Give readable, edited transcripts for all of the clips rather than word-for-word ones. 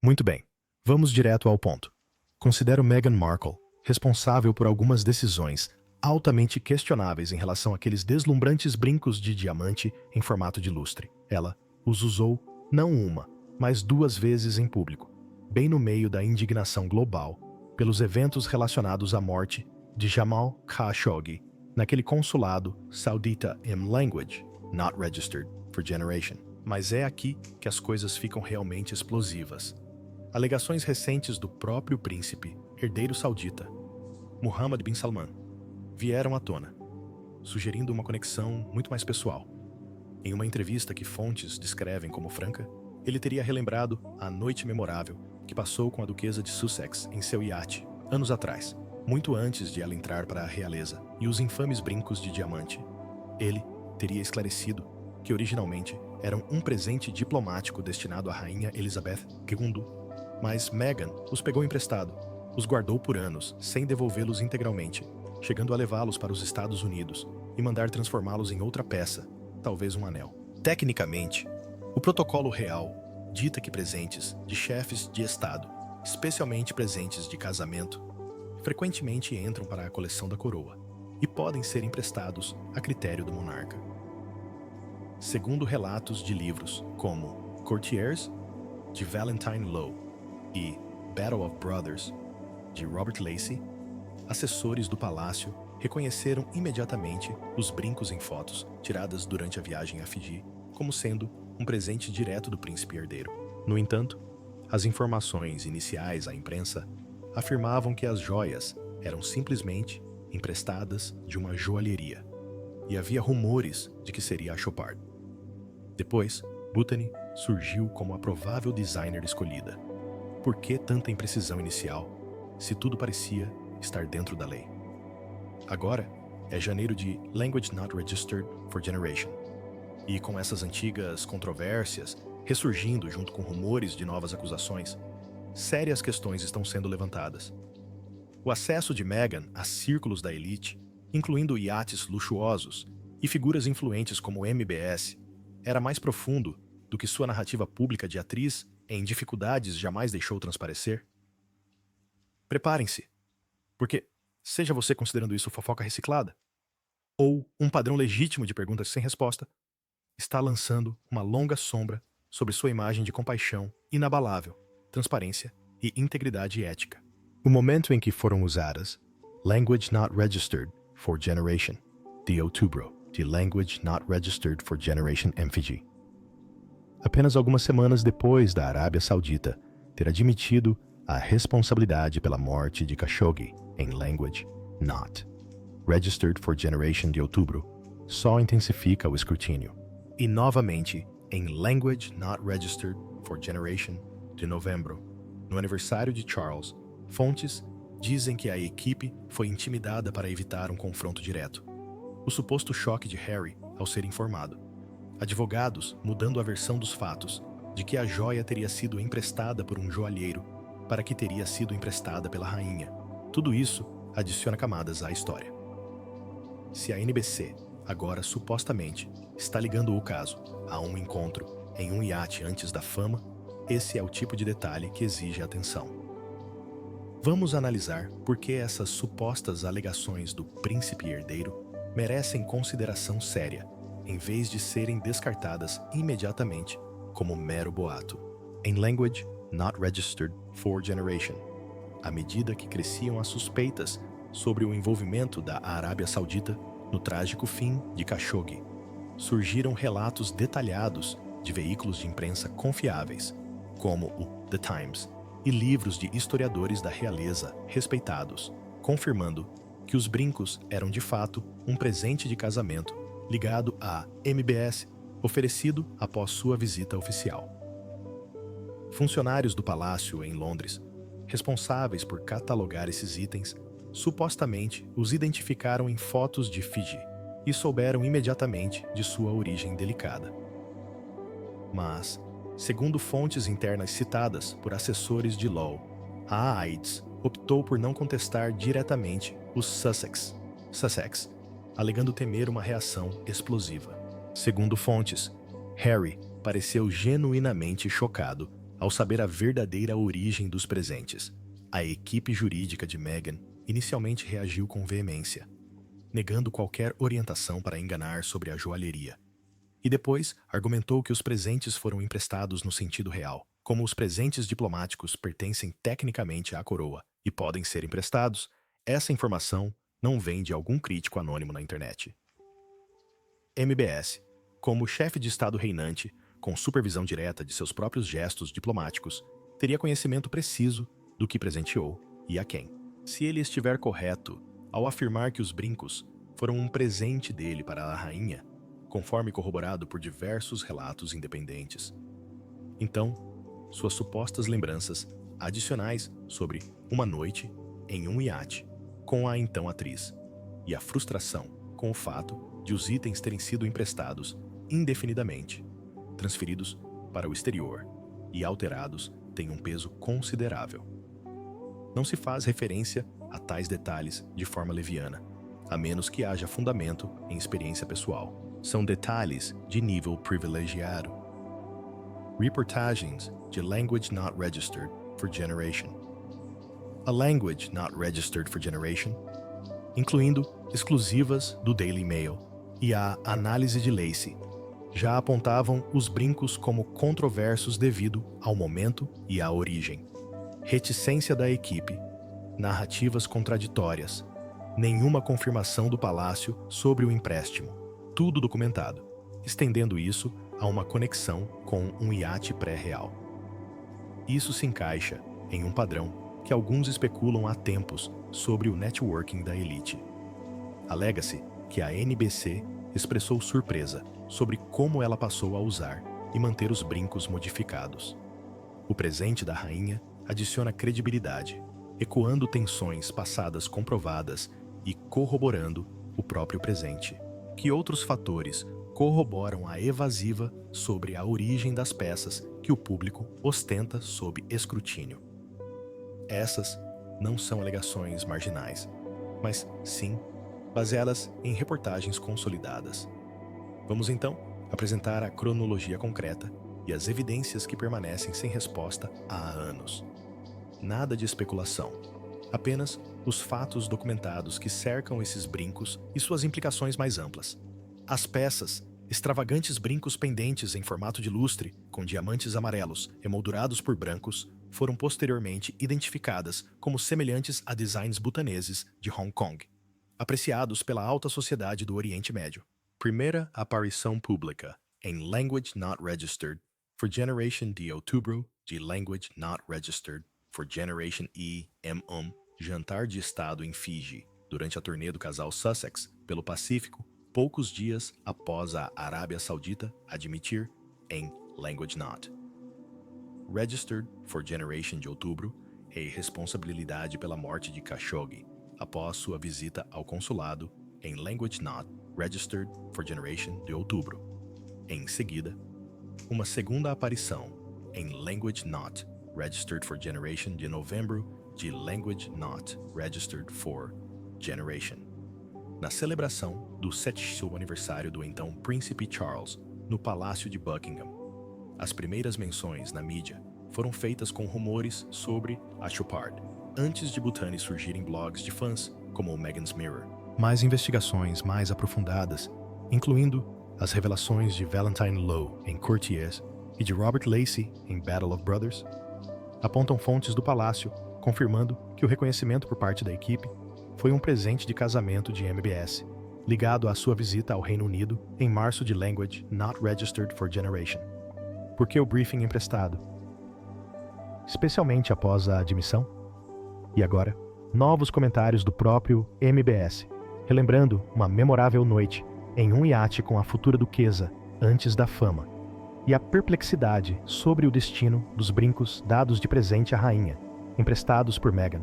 Muito bem, vamos direto ao ponto. Considero Meghan Markle responsável por algumas decisões altamente questionáveis em relação àqueles deslumbrantes brincos de diamante em formato de lustre. Ela os usou não uma, mas duas vezes em público, bem no meio da indignação global pelos eventos relacionados à morte de Jamal Khashoggi naquele consulado saudita in language not registered for generation. Mas é aqui que as coisas ficam realmente explosivas. Alegações recentes do próprio príncipe, herdeiro saudita, Mohammed bin Salman, vieram à tona, sugerindo uma conexão muito mais pessoal. Em uma entrevista que fontes descrevem como franca, ele teria relembrado a noite memorável que passou com a duquesa de Sussex em seu iate, anos atrás, muito antes de ela entrar para a realeza, e os infames brincos de diamante. Ele teria esclarecido que originalmente eram um presente diplomático destinado à rainha Elizabeth II, mas Meghan os pegou emprestado, os guardou por anos, sem devolvê-los integralmente, chegando a levá-los para os Estados Unidos e mandar transformá-los em outra peça, talvez um anel. Tecnicamente, o protocolo real dita que presentes de chefes de Estado, especialmente presentes de casamento, frequentemente entram para a coleção da coroa e podem ser emprestados a critério do monarca. Segundo relatos de livros como Courtiers, de Valentine Lowe, e Battle of Brothers, de Robert Lacey, assessores do palácio reconheceram imediatamente os brincos em fotos tiradas durante a viagem a Fiji como sendo um presente direto do príncipe herdeiro. No entanto, as informações iniciais à imprensa afirmavam que as joias eram simplesmente emprestadas de uma joalheria, e havia rumores de que seria a Chopard. Depois, Botany surgiu como a provável designer escolhida. Por que tanta imprecisão inicial, se tudo parecia estar dentro da lei? Agora é janeiro de Language Not Registered for Generation. E com essas antigas controvérsias ressurgindo junto com rumores de novas acusações, sérias questões estão sendo levantadas. O acesso de Meghan a círculos da elite, incluindo iates luxuosos e figuras influentes como o MBS, era mais profundo do que sua narrativa pública de atriz em dificuldades jamais deixou transparecer? Preparem-se, porque, seja você considerando isso fofoca reciclada, ou um padrão legítimo de perguntas sem resposta, está lançando uma longa sombra sobre sua imagem de compaixão inabalável, transparência e integridade ética. O momento em que foram usadas Language Not Registered for Generation, de Outubro, de Language Not Registered for Generation MFG. Apenas algumas semanas depois da Arábia Saudita ter admitido a responsabilidade pela morte de Khashoggi em Language Not Registered for Generation de outubro, só intensifica o escrutínio. E novamente, em Language Not Registered for Generation de novembro, no aniversário de Charles, fontes dizem que a equipe foi intimidada para evitar um confronto direto. O suposto choque de Harry ao ser informado. Advogados mudando a versão dos fatos de que a joia teria sido emprestada por um joalheiro para que teria sido emprestada pela rainha. Tudo isso adiciona camadas à história. Se a NBC, agora supostamente, está ligando o caso a um encontro em um iate antes da fama, esse é o tipo de detalhe que exige atenção. Vamos analisar por que essas supostas alegações do príncipe herdeiro merecem consideração séria, em vez de serem descartadas imediatamente como mero boato. Em Language Not Registered for Generation, à medida que cresciam as suspeitas sobre o envolvimento da Arábia Saudita no trágico fim de Khashoggi, surgiram relatos detalhados de veículos de imprensa confiáveis, como o The Times, e livros de historiadores da realeza respeitados, confirmando que os brincos eram de fato um presente de casamento ligado à MBS, oferecido após sua visita oficial. Funcionários do palácio em Londres, responsáveis por catalogar esses itens, supostamente os identificaram em fotos de Fiji e souberam imediatamente de sua origem delicada. Mas, segundo fontes internas citadas por assessores de Lowe, a AIDS optou por não contestar diretamente os Sussex, alegando temer uma reação explosiva. Segundo fontes, Harry pareceu genuinamente chocado Ao saber a verdadeira origem dos presentes, a equipe jurídica de Meghan inicialmente reagiu com veemência, negando qualquer orientação para enganar sobre a joalheria. E depois argumentou que os presentes foram emprestados no sentido real, como os presentes diplomáticos pertencem tecnicamente à coroa e podem ser emprestados. Essa informação não vem de algum crítico anônimo na internet. MBS, como chefe de Estado reinante, com supervisão direta de seus próprios gestos diplomáticos, teria conhecimento preciso do que presenteou e a quem. Se ele estiver correto ao afirmar que os brincos foram um presente dele para a rainha, conforme corroborado por diversos relatos independentes, então, suas supostas lembranças adicionais sobre uma noite em um iate com a então atriz e a frustração com o fato de os itens terem sido emprestados indefinidamente, transferidos para o exterior e alterados têm um peso considerável. Não se faz referência a tais detalhes de forma leviana, a menos que haja fundamento em experiência pessoal. São detalhes de nível privilegiado. Reportagens de Language Not Registered for Generation. A Language Not Registered for Generation, incluindo exclusivas do Daily Mail e a análise de Lacey, já apontavam os brincos como controversos devido ao momento e à origem. Reticência da equipe, narrativas contraditórias, nenhuma confirmação do palácio sobre o empréstimo, tudo documentado, estendendo isso a uma conexão com um iate pré-real. Isso se encaixa em um padrão que alguns especulam há tempos sobre o networking da elite. Alega-se que a NBC expressou surpresa sobre como ela passou a usar e manter os brincos modificados. O presente da rainha adiciona credibilidade, ecoando tensões passadas comprovadas e corroborando o próprio presente. Que outros fatores corroboram a evasiva sobre a origem das peças que o público ostenta sob escrutínio. Essas não são alegações marginais, mas sim baseadas em reportagens consolidadas. Vamos então apresentar a cronologia concreta e as evidências que permanecem sem resposta há anos. Nada de especulação, apenas os fatos documentados que cercam esses brincos e suas implicações mais amplas. As peças, extravagantes brincos pendentes em formato de lustre, com diamantes amarelos emoldurados por brancos, foram posteriormente identificadas como semelhantes a designs butaneses de Hong Kong, apreciados pela alta sociedade do Oriente Médio. Primeira aparição pública em Language Not Registered for Generation de outubro de Language Not Registered for Generation E. Jantar de Estado em Fiji, durante a turnê do casal Sussex pelo Pacífico, poucos dias após a Arábia Saudita admitir em Language Not Registered for Generation de outubro e responsabilidade pela morte de Khashoggi após sua visita ao consulado em Language Not Registered for Generation de outubro. Em seguida, uma segunda aparição em Language Not Registered for Generation de novembro de Language Not Registered for Generation, na celebração do 70º aniversário do então Príncipe Charles no Palácio de Buckingham. As primeiras menções na mídia foram feitas com rumores sobre a Chopard, antes de Botany surgirem blogs de fãs como o Meghan's Mirror. Mais investigações mais aprofundadas, incluindo as revelações de Valentine Lowe em Courtiers e de Robert Lacey em Battle of Brothers, apontam fontes do palácio confirmando que o reconhecimento por parte da equipe foi um presente de casamento de MBS, ligado à sua visita ao Reino Unido em março de Language Not Registered for Generation. Por que o briefing emprestado? Especialmente após a admissão? E agora, novos comentários do próprio MBS, relembrando uma memorável noite em um iate com a futura duquesa antes da fama, e a perplexidade sobre o destino dos brincos dados de presente à rainha, emprestados por Meghan,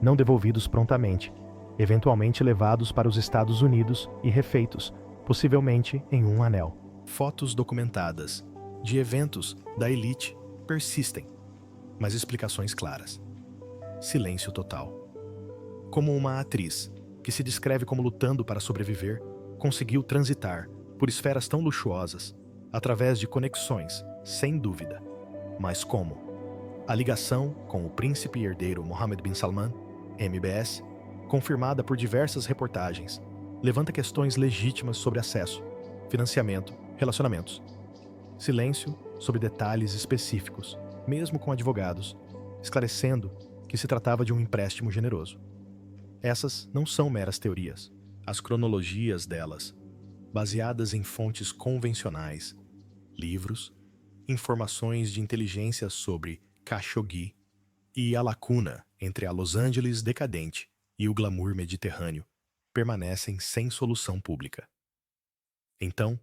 não devolvidos prontamente, eventualmente levados para os Estados Unidos e refeitos, possivelmente em um anel. Fotos documentadas de eventos da elite persistem, mas explicações claras. Silêncio total. Como uma atriz, que se descreve como lutando para sobreviver, conseguiu transitar por esferas tão luxuosas, através de conexões, sem dúvida. Mas como? A ligação com o príncipe herdeiro Mohammed bin Salman, MBS, confirmada por diversas reportagens, levanta questões legítimas sobre acesso, financiamento, relacionamentos. Silêncio sobre detalhes específicos, mesmo com advogados, esclarecendo que se tratava de um empréstimo generoso. Essas não são meras teorias. As cronologias delas, baseadas em fontes convencionais, livros, informações de inteligência sobre Khashoggi e a lacuna entre a Los Angeles decadente e o glamour mediterrâneo, permanecem sem solução pública. Então,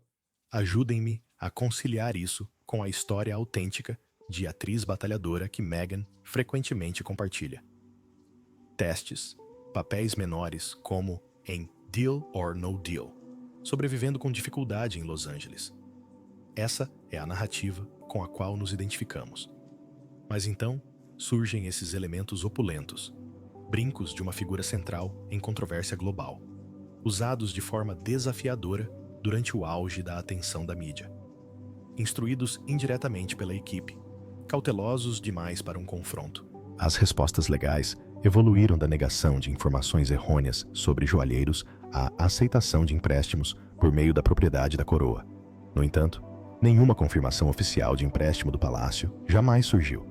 ajudem-me a conciliar isso com a história autêntica de atriz batalhadora que Meghan frequentemente compartilha. Testes, papéis menores como em Deal or No Deal, sobrevivendo com dificuldade em Los Angeles. Essa é a narrativa com a qual nos identificamos. Mas então surgem esses elementos opulentos, brincos de uma figura central em controvérsia global, usados de forma desafiadora durante o auge da atenção da mídia. Instruídos indiretamente pela equipe, cautelosos demais para um confronto. As respostas legais evoluíram da negação de informações errôneas sobre joalheiros à aceitação de empréstimos por meio da propriedade da coroa. No entanto, nenhuma confirmação oficial de empréstimo do palácio jamais surgiu.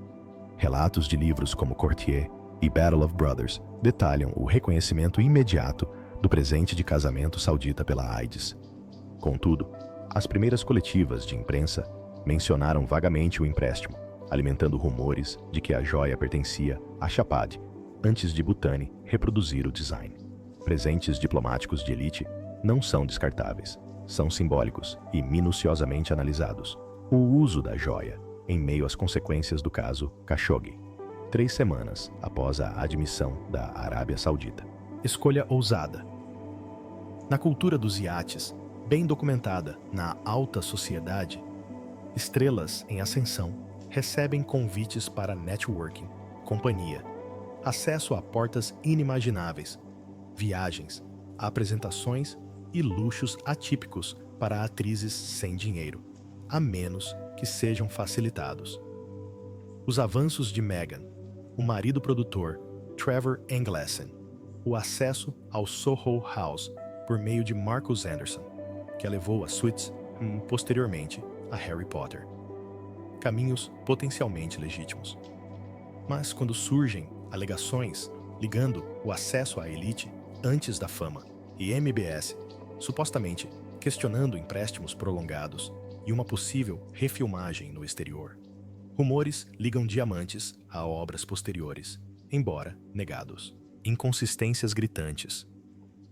Relatos de livros como Courtier e Battle of Brothers detalham o reconhecimento imediato do presente de casamento saudita pela AIDS. Contudo, as primeiras coletivas de imprensa mencionaram vagamente o empréstimo, alimentando rumores de que a joia pertencia a Chapad, antes de Butani reproduzir o design. Presentes diplomáticos de elite não são descartáveis, são simbólicos e minuciosamente analisados. O uso da joia em meio às consequências do caso Khashoggi, 3 semanas após a admissão da Arábia Saudita. Escolha ousada. Na cultura dos iates, bem documentada na alta sociedade, estrelas em ascensão recebem convites para networking, companhia, acesso a portas inimagináveis, viagens, apresentações e luxos atípicos para atrizes sem dinheiro, a menos que sejam facilitados. Os avanços de Meghan, o marido produtor Trevor Englesen, o acesso ao Soho House por meio de Marcus Anderson, que a levou a Suits, posteriormente a Harry Potter. Caminhos potencialmente legítimos. Mas quando surgem alegações ligando o acesso à elite antes da fama e MBS, supostamente questionando empréstimos prolongados e uma possível refilmagem no exterior, rumores ligam diamantes a obras posteriores, embora negados. Inconsistências gritantes.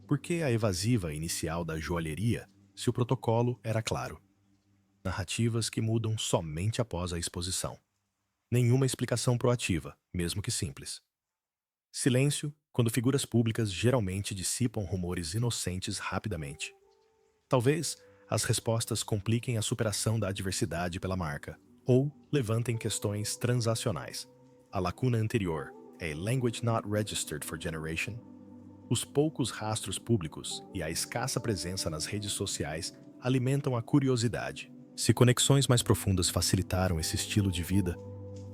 Por que a evasiva inicial da joalheria se o protocolo era claro? Narrativas que mudam somente após a exposição. Nenhuma explicação proativa, mesmo que simples. Silêncio quando figuras públicas geralmente dissipam rumores inocentes rapidamente. Talvez as respostas compliquem a superação da adversidade pela marca, ou levantem questões transacionais. A lacuna anterior é language not registered for generation. Os poucos rastros públicos e a escassa presença nas redes sociais alimentam a curiosidade. Se conexões mais profundas facilitaram esse estilo de vida,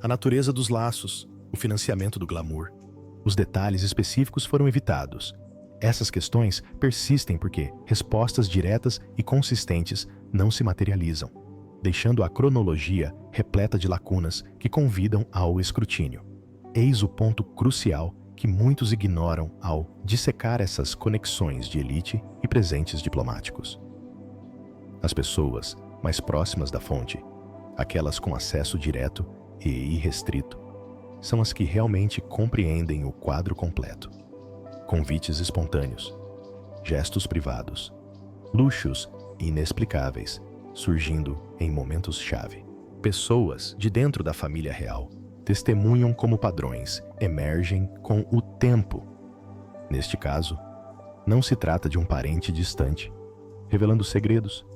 a natureza dos laços, o financiamento do glamour, os detalhes específicos foram evitados. Essas questões persistem porque respostas diretas e consistentes não se materializam, deixando a cronologia repleta de lacunas que convidam ao escrutínio. Eis o ponto crucial que muitos ignoram ao dissecar essas conexões de elite e presentes diplomáticos. As pessoas mais próximas da fonte, aquelas com acesso direto e irrestrito, são as que realmente compreendem o quadro completo. Convites espontâneos, gestos privados, luxos inexplicáveis, surgindo em momentos-chave. Pessoas de dentro da família real testemunham como padrões emergem com o tempo. Neste caso, não se trata de um parente distante, revelando segredos,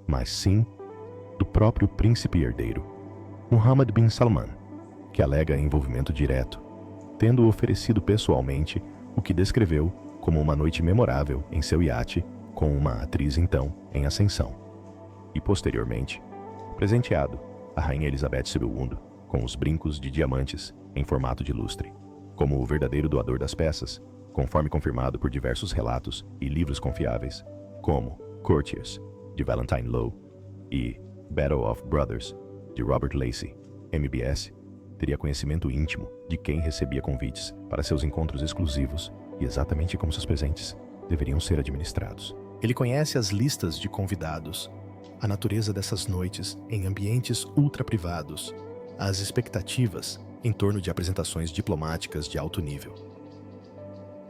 mas sim do próprio príncipe herdeiro, Mohammed bin Salman, que alega envolvimento direto, tendo oferecido pessoalmente o que descreveu como uma noite memorável em seu iate com uma atriz então em ascensão, e posteriormente presenteado a Rainha Elizabeth II com os brincos de diamantes em formato de lustre, como o verdadeiro doador das peças, conforme confirmado por diversos relatos e livros confiáveis, como Courtiers, de Valentine Lowe, e Battle of Brothers, de Robert Lacey. MBS teria conhecimento íntimo de quem recebia convites para seus encontros exclusivos e exatamente como seus presentes deveriam ser administrados. Ele conhece as listas de convidados, a natureza dessas noites em ambientes ultra-privados, as expectativas em torno de apresentações diplomáticas de alto nível.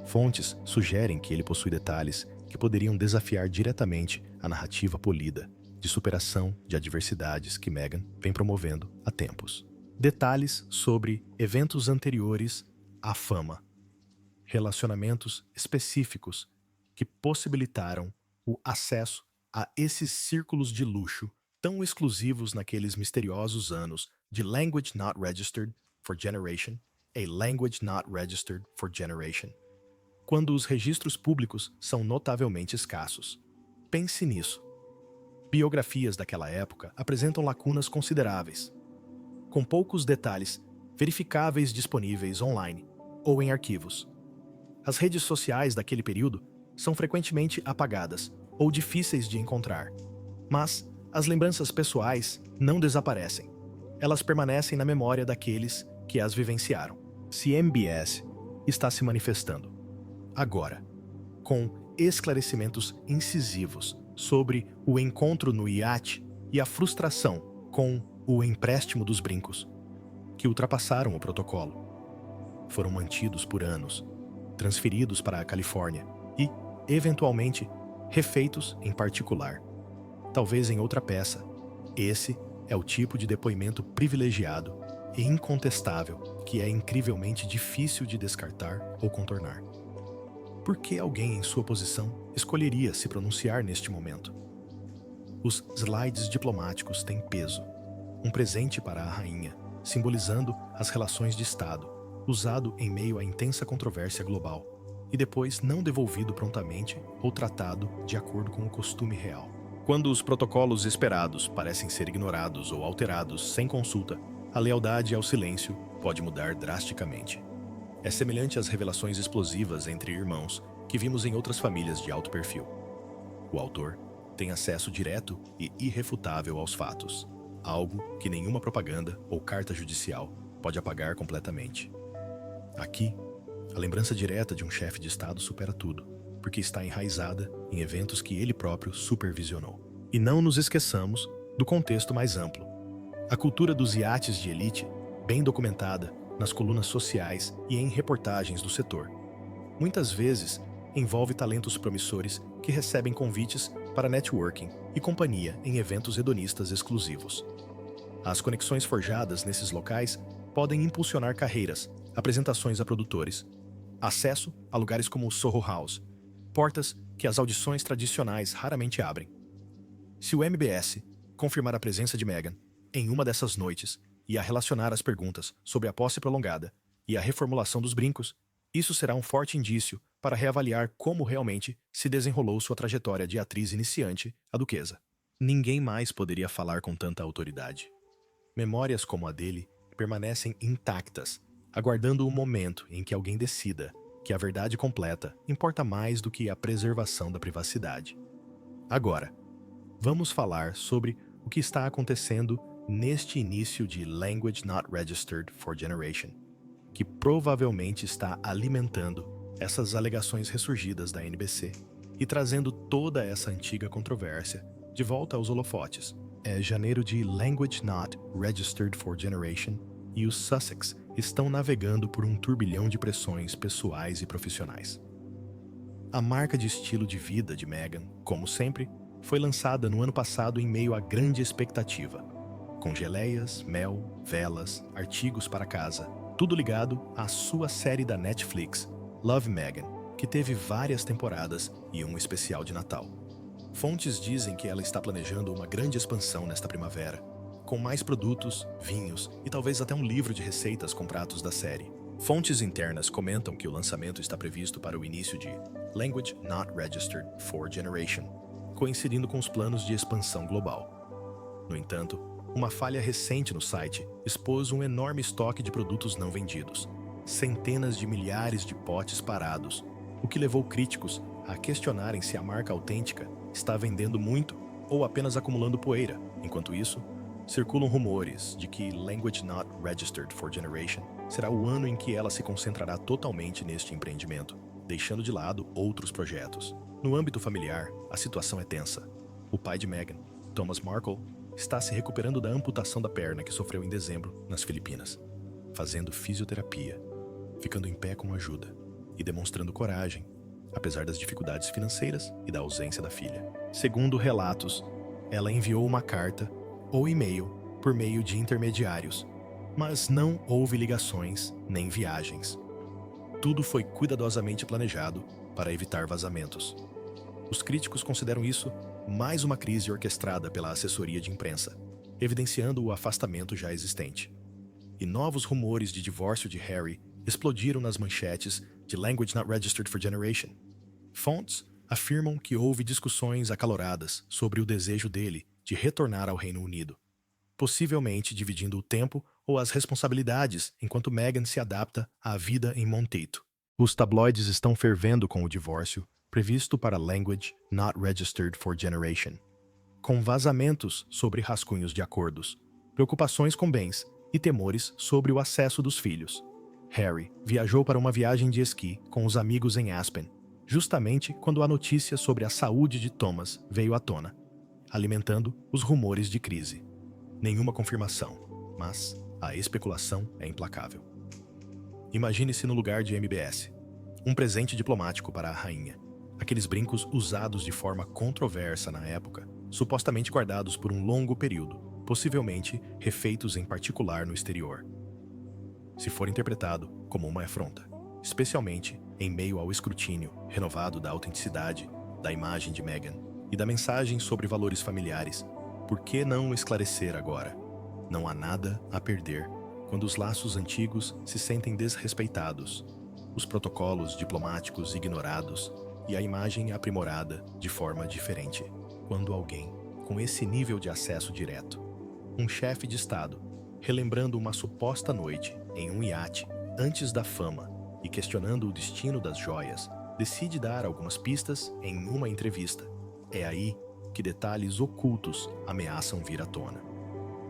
Fontes sugerem que ele possui detalhes que poderiam desafiar diretamente a narrativa polida de superação de adversidades que Meghan vem promovendo há tempos. Detalhes sobre eventos anteriores à fama, relacionamentos específicos que possibilitaram o acesso a esses círculos de luxo tão exclusivos naqueles misteriosos anos de Language Not Registered for Generation, a Language Not Registered for Generation, quando os registros públicos são notavelmente escassos. Pense nisso. Biografias daquela época apresentam lacunas consideráveis, com poucos detalhes verificáveis disponíveis online ou em arquivos. As redes sociais daquele período são frequentemente apagadas ou difíceis de encontrar, mas as lembranças pessoais não desaparecem. Elas permanecem na memória daqueles que as vivenciaram. Se MBS está se manifestando agora, com esclarecimentos incisivos sobre o encontro no iate e a frustração com o empréstimo dos brincos, que ultrapassaram o protocolo, foram mantidos por anos, transferidos para a Califórnia e, eventualmente, refeitos em particular, talvez em outra peça. Esse é o tipo de depoimento privilegiado e incontestável que é incrivelmente difícil de descartar ou contornar. Por que alguém em sua posição escolheria se pronunciar neste momento? Os slides diplomáticos têm peso, um presente para a rainha, simbolizando as relações de Estado, usado em meio à intensa controvérsia global, e depois não devolvido prontamente ou tratado de acordo com o costume real. Quando os protocolos esperados parecem ser ignorados ou alterados sem consulta, a lealdade ao silêncio pode mudar drasticamente. É semelhante às revelações explosivas entre irmãos que vimos em outras famílias de alto perfil. O autor tem acesso direto e irrefutável aos fatos, algo que nenhuma propaganda ou carta judicial pode apagar completamente. Aqui, a lembrança direta de um chefe de Estado supera tudo, porque está enraizada em eventos que ele próprio supervisionou. E não nos esqueçamos do contexto mais amplo. A cultura dos iates de elite, bem documentada nas colunas sociais e em reportagens do setor, muitas vezes envolve talentos promissores que recebem convites para networking e companhia em eventos hedonistas exclusivos. As conexões forjadas nesses locais podem impulsionar carreiras, apresentações a produtores, acesso a lugares como o Soho House, portas que as audições tradicionais raramente abrem. Se o MBS confirmar a presença de Meghan em uma dessas noites e a relacionar as perguntas sobre a posse prolongada e a reformulação dos brincos, isso será um forte indício para reavaliar como realmente se desenrolou sua trajetória de atriz iniciante, a duquesa. Ninguém mais poderia falar com tanta autoridade. Memórias como a dele permanecem intactas, aguardando o momento em que alguém decida que a verdade completa importa mais do que a preservação da privacidade. Agora, vamos falar sobre o que está acontecendo neste início de Language Not Registered for Generation, que provavelmente está alimentando essas alegações ressurgidas da NBC e trazendo toda essa antiga controvérsia de volta aos holofotes. É janeiro de Language Not Registered for Generation e os Sussex estão navegando por um turbilhão de pressões pessoais e profissionais. A marca de estilo de vida de Meghan, como sempre, foi lançada no ano passado em meio a grande expectativa, com geleias, mel, velas, artigos para casa, tudo ligado à sua série da Netflix, Love Meghan, que teve várias temporadas e um especial de Natal. Fontes dizem que ela está planejando uma grande expansão nesta primavera, com mais produtos, vinhos e talvez até um livro de receitas com pratos da série. Fontes internas comentam que o lançamento está previsto para o início de Language Not Registered for Generation, coincidindo com os planos de expansão global. No entanto, Uma falha recente no site expôs um enorme estoque de produtos não vendidos, centenas de milhares de potes parados, o que levou críticos a questionarem se a marca autêntica está vendendo muito ou apenas acumulando poeira. Enquanto isso, circulam rumores de que Language Not Registered for Generation será o ano em que ela se concentrará totalmente neste empreendimento, deixando de lado outros projetos. No âmbito familiar, a situação é tensa. O pai de Meghan, Thomas Markle, está se recuperando da amputação da perna que sofreu em dezembro nas Filipinas, fazendo fisioterapia, ficando em pé com ajuda e demonstrando coragem, apesar das dificuldades financeiras e da ausência da filha. Segundo relatos, ela enviou uma carta ou e-mail por meio de intermediários, mas não houve ligações nem viagens. Tudo foi cuidadosamente planejado para evitar vazamentos. Os críticos consideram isso mais uma crise orquestrada pela assessoria de imprensa, evidenciando o afastamento já existente. E novos rumores de divórcio de Harry explodiram nas manchetes de Language Not Registered for Generation. Fontes afirmam que houve discussões acaloradas sobre o desejo dele de retornar ao Reino Unido, possivelmente dividindo o tempo ou as responsabilidades enquanto Meghan se adapta à vida em Monteith. Os tabloides estão fervendo com o divórcio previsto para Language Not Registered for Generation, com vazamentos sobre rascunhos de acordos, preocupações com bens e temores sobre o acesso dos filhos. Harry viajou para uma viagem de esqui com os amigos em Aspen, justamente quando a notícia sobre a saúde de Thomas veio à tona, alimentando os rumores de crise. Nenhuma confirmação, mas a especulação é implacável. Imagine-se no lugar de MBS, um presente diplomático para a rainha. Aqueles brincos usados de forma controversa na época, supostamente guardados por um longo período, possivelmente refeitos em particular no exterior. Se for interpretado como uma afronta, especialmente em meio ao escrutínio renovado da autenticidade da imagem de Meghan e da mensagem sobre valores familiares, por que não esclarecer agora? Não há nada a perder quando os laços antigos se sentem desrespeitados, os protocolos diplomáticos ignorados e a imagem aprimorada de forma diferente. Quando alguém, com esse nível de acesso direto, um chefe de Estado, relembrando uma suposta noite em um iate antes da fama e questionando o destino das joias, decide dar algumas pistas em uma entrevista, é aí que detalhes ocultos ameaçam vir à tona.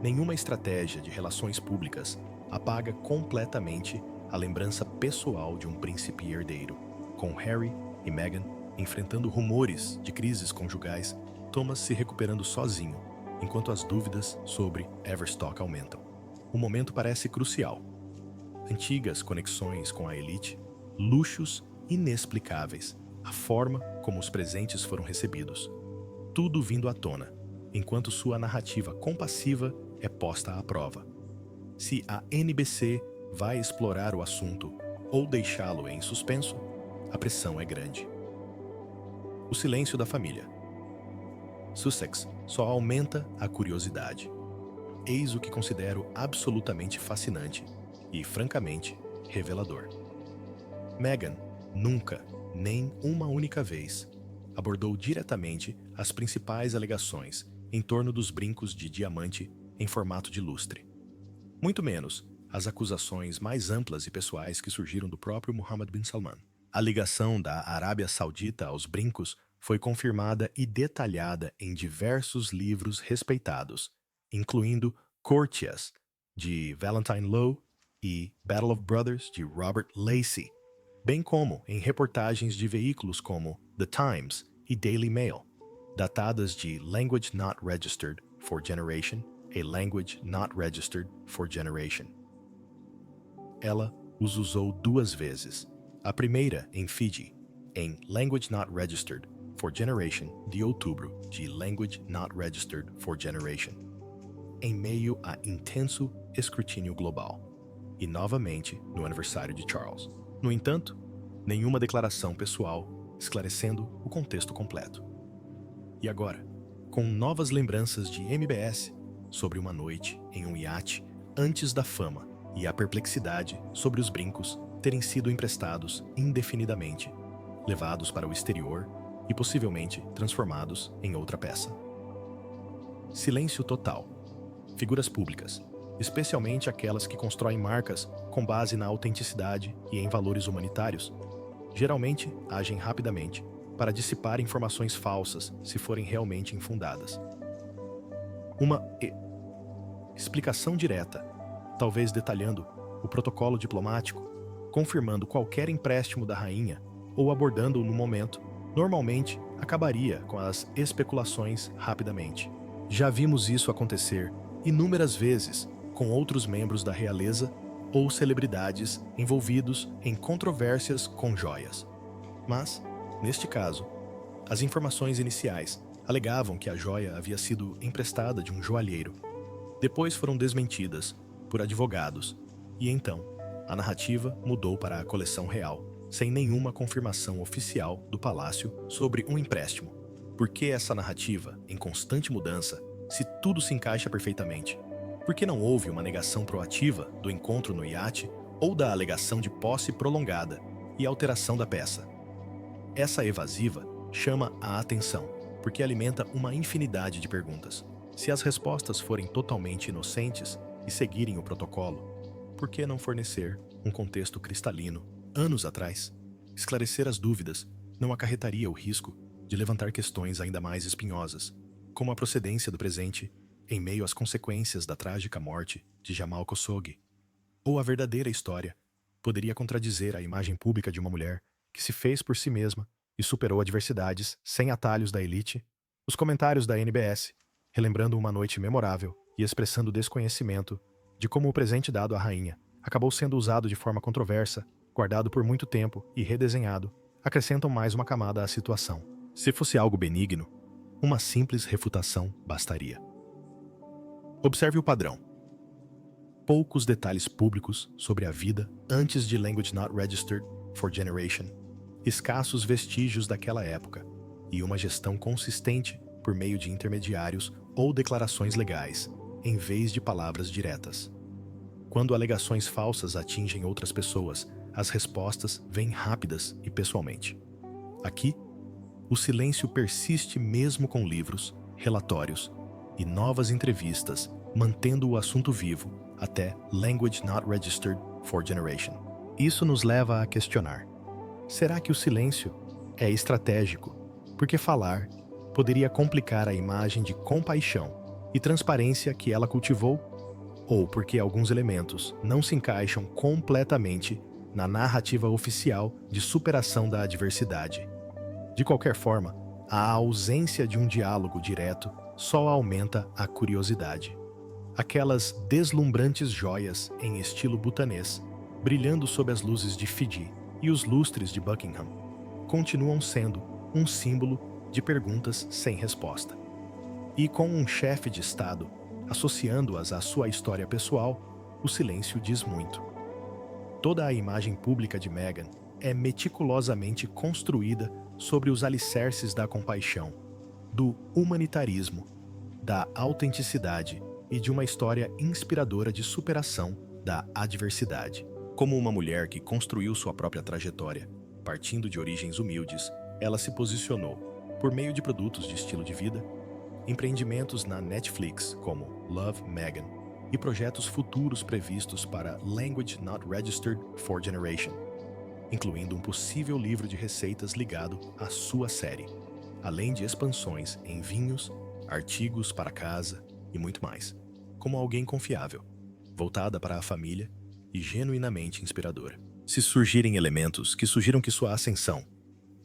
Nenhuma estratégia de relações públicas apaga completamente a lembrança pessoal de um príncipe herdeiro. Com Harry e Meghan enfrentando rumores de crises conjugais, Thomas se recuperando sozinho, enquanto as dúvidas sobre Everstock aumentam. O momento parece crucial. Antigas conexões com a elite, luxos inexplicáveis, a forma como os presentes foram recebidos. Tudo vindo à tona, enquanto sua narrativa compassiva é posta à prova. Se a NBC vai explorar o assunto ou deixá-lo em suspenso, a pressão é grande. O silêncio da família. Sussex só aumenta a curiosidade. Eis o que considero absolutamente fascinante e, francamente, revelador. Meghan nunca, nem uma única vez, abordou diretamente as principais alegações em torno dos brincos de diamante em formato de lustre. Muito menos as acusações mais amplas e pessoais que surgiram do próprio Mohammed bin Salman. A ligação da Arábia Saudita aos brincos foi confirmada e detalhada em diversos livros respeitados, incluindo Courtiers, de Valentine Low, e Battle of Brothers, de Robert Lacey, bem como em reportagens de veículos como The Times e Daily Mail, datadas de Language Not Registered for Generation e Language Not Registered for Generation. Ela os usou duas vezes. A primeira em Fiji, em Language Not Registered for Generation de outubro, de Language Not Registered for Generation, em meio a intenso escrutínio global, e novamente no aniversário de Charles. No entanto, nenhuma declaração pessoal esclarecendo o contexto completo. E agora, com novas lembranças de MBS sobre uma noite em um iate antes da fama e a perplexidade sobre os brincos terem sido emprestados indefinidamente, levados para o exterior e possivelmente transformados em outra peça. Silêncio total. Figuras públicas, especialmente aquelas que constroem marcas com base na autenticidade e em valores humanitários, geralmente agem rapidamente para dissipar informações falsas se forem realmente infundadas. Uma explicação direta, talvez detalhando o protocolo diplomático, confirmando qualquer empréstimo da rainha ou abordando-o no momento, normalmente acabaria com as especulações rapidamente. Já vimos isso acontecer inúmeras vezes com outros membros da realeza ou celebridades envolvidos em controvérsias com joias. Mas, neste caso, as informações iniciais alegavam que a joia havia sido emprestada de um joalheiro. Depois foram desmentidas por advogados, e então a narrativa mudou para a coleção real, sem nenhuma confirmação oficial do palácio sobre um empréstimo. Por que essa narrativa, em constante mudança, se tudo se encaixa perfeitamente? Por que não houve uma negação proativa do encontro no iate ou da alegação de posse prolongada e alteração da peça? Essa evasiva chama a atenção, porque alimenta uma infinidade de perguntas. Se as respostas forem totalmente inocentes e seguirem o protocolo, por que não fornecer um contexto cristalino, anos atrás? Esclarecer as dúvidas não acarretaria o risco de levantar questões ainda mais espinhosas, como a procedência do presente em meio às consequências da trágica morte de Jamal Khashoggi, ou a verdadeira história poderia contradizer a imagem pública de uma mulher que se fez por si mesma e superou adversidades sem atalhos da elite. Os comentários da NBS, relembrando uma noite memorável e expressando desconhecimento de como o presente dado à rainha acabou sendo usado de forma controversa, guardado por muito tempo e redesenhado, acrescentam mais uma camada à situação. Se fosse algo benigno, uma simples refutação bastaria. Observe o padrão. Poucos detalhes públicos sobre a vida antes de Language Not Registered for Generation, escassos vestígios daquela época, e uma gestão consistente por meio de intermediários ou declarações legais, em vez de palavras diretas. Quando alegações falsas atingem outras pessoas, as respostas vêm rápidas e pessoalmente. Aqui, o silêncio persiste mesmo com livros, relatórios e novas entrevistas, mantendo o assunto vivo até Language Not Registered for Generation. Isso nos leva a questionar: será que o silêncio é estratégico? Porque falar poderia complicar a imagem de compaixão e transparência que ela cultivou? Ou porque alguns elementos não se encaixam completamente na narrativa oficial de superação da adversidade? De qualquer forma, a ausência de um diálogo direto só aumenta a curiosidade. Aquelas deslumbrantes joias em estilo butanês, brilhando sob as luzes de Fiji e os lustres de Buckingham, continuam sendo um símbolo de perguntas sem resposta. E com um chefe de Estado associando-as à sua história pessoal, o silêncio diz muito. Toda a imagem pública de Meghan é meticulosamente construída sobre os alicerces da compaixão, do humanitarismo, da autenticidade e de uma história inspiradora de superação da adversidade. Como uma mulher que construiu sua própria trajetória, partindo de origens humildes, ela se posicionou, por meio de produtos de estilo de vida, empreendimentos na Netflix como Love, Meghan e projetos futuros previstos para Language Not Registered for Generation, incluindo um possível livro de receitas ligado à sua série, além de expansões em vinhos, artigos para casa e muito mais, como alguém confiável, voltada para a família e genuinamente inspiradora. Se surgirem elementos que sugiram que sua ascensão,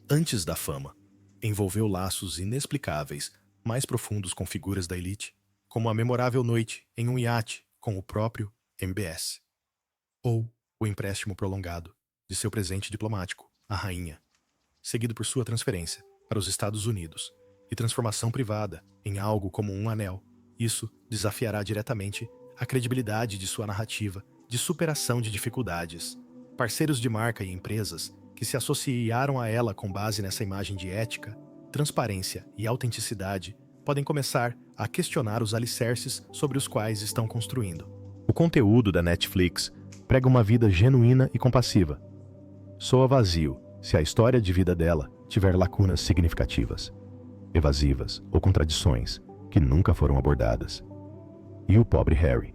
antes da fama, envolveu laços inexplicáveis mais profundos com figuras da elite, como a memorável noite em um iate com o próprio MBS, ou o empréstimo prolongado de seu presente diplomático, a rainha, seguido por sua transferência para os Estados Unidos e transformação privada em algo como um anel, isso desafiará diretamente a credibilidade de sua narrativa de superação de dificuldades. Parceiros de marca e empresas que se associaram a ela com base nessa imagem de ética, transparência e autenticidade podem começar a questionar os alicerces sobre os quais estão construindo. O conteúdo da Netflix prega uma vida genuína e compassiva. Soa vazio se a história de vida dela tiver lacunas significativas, evasivas ou contradições que nunca foram abordadas. E o pobre Harry,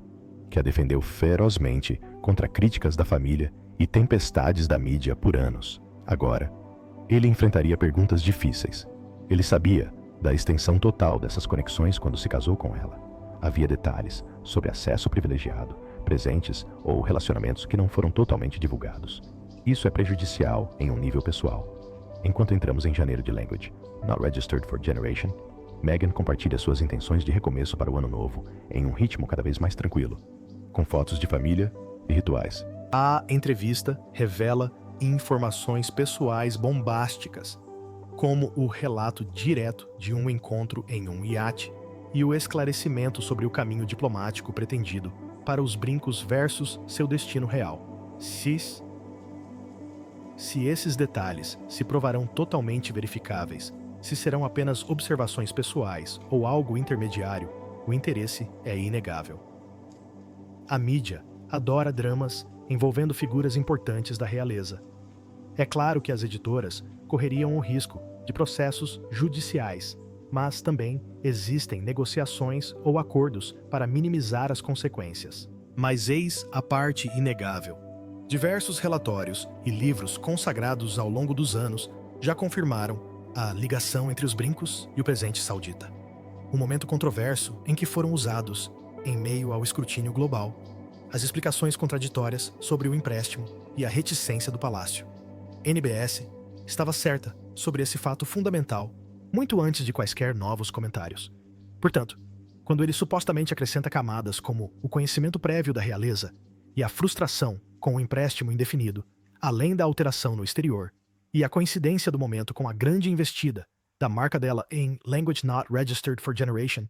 que a defendeu ferozmente contra críticas da família e tempestades da mídia por anos. Agora, ele enfrentaria perguntas difíceis. Ele sabia da extensão total dessas conexões quando se casou com ela. Havia detalhes sobre acesso privilegiado, presentes ou relacionamentos que não foram totalmente divulgados. Isso é prejudicial em um nível pessoal. Enquanto entramos em janeiro de Language, Not Registered for Generation, Meghan compartilha suas intenções de recomeço para o ano novo em um ritmo cada vez mais tranquilo, com fotos de família e rituais. A entrevista revela informações pessoais bombásticas, como o relato direto de um encontro em um iate e o esclarecimento sobre o caminho diplomático pretendido para os brincos versus seu destino real. Se esses detalhes se provarão totalmente verificáveis, se serão apenas observações pessoais ou algo intermediário, o interesse é inegável. A mídia adora dramas envolvendo figuras importantes da realeza. É claro que as editoras correriam o risco de processos judiciais, mas também existem negociações ou acordos para minimizar as consequências. Mas eis a parte inegável. Diversos relatórios e livros consagrados ao longo dos anos já confirmaram a ligação entre os brincos e o presente saudita. Um momento controverso em que foram usados, em meio ao escrutínio global, as explicações contraditórias sobre o empréstimo e a reticência do palácio. NBS estava certa sobre esse fato fundamental muito antes de quaisquer novos comentários. Portanto, quando ele supostamente acrescenta camadas como o conhecimento prévio da realeza e a frustração com o empréstimo indefinido, além da alteração no exterior, e a coincidência do momento com a grande investida da marca dela em Language Not Registered for Generation,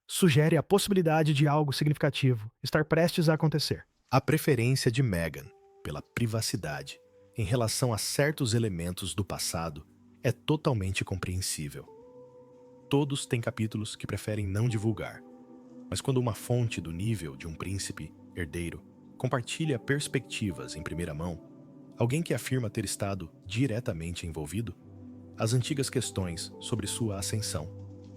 sugere a possibilidade de algo significativo estar prestes a acontecer. A preferência de Meghan pela privacidade em relação a certos elementos do passado é totalmente compreensível. Todos têm capítulos que preferem não divulgar, mas quando uma fonte do nível de um príncipe herdeiro compartilha perspectivas em primeira mão, alguém que afirma ter estado diretamente envolvido, as antigas questões sobre sua ascensão,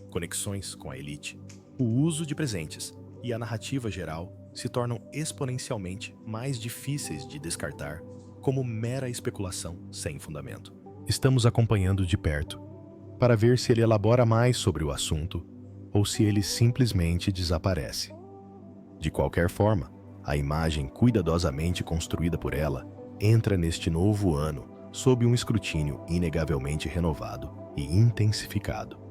conexões com a elite, o uso de presentes e a narrativa geral se tornam exponencialmente mais difíceis de descartar como mera especulação sem fundamento. Estamos acompanhando de perto para ver se ele elabora mais sobre o assunto ou se ele simplesmente desaparece. De qualquer forma, a imagem cuidadosamente construída por ela entra neste novo ano sob um escrutínio inegavelmente renovado e intensificado.